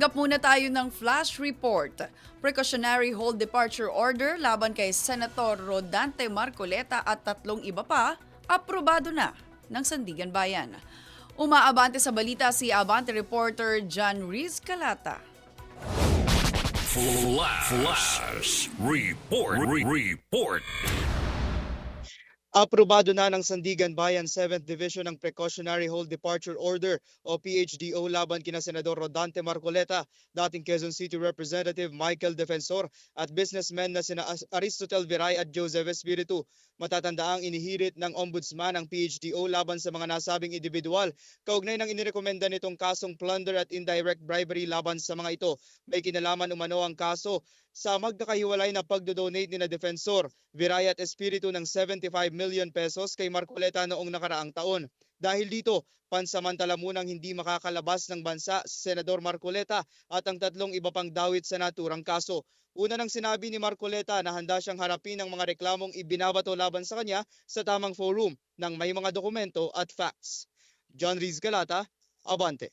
Tanggap muna tayo ng flash report. Precautionary hold departure order laban kay Senator Rodante Marcoleta at 3 iba pa, aprobado na ng Sandigan Bayan. Umaabante sa balita si Abante reporter John Riz Calata. Flash report. Aprobado na ng Sandigan Bayan 7th Division ang Precautionary Hold Departure Order o PHDO laban kina Senador Rodante Marcoleta, dating Quezon City Representative Michael Defensor at businessmen na sina Aristotel Viray at Joseph Espiritu. Matatandaang inihirit ng Ombudsman ang PHDO laban sa mga nasabing individual. Kaugnay ng inirekomenda nitong kasong plunder at indirect bribery laban sa mga ito. May kinalaman umano ang kaso sa magkakahiwalay na pagdodonate ni na Defensor, Viray at Espiritu ng 75 million pesos kay Marcoleta noong nakaraang taon. Dahil dito, pansamantala munang hindi makakalabas ng bansa si Senador Marcoleta at ang 3 iba pang dawit sa naturang kaso. Una nang sinabi ni Marcoleta na handa siyang harapin ang mga reklamong ibinabato laban sa kanya sa tamang forum ng may mga dokumento at facts. John Riz Calata, Abante.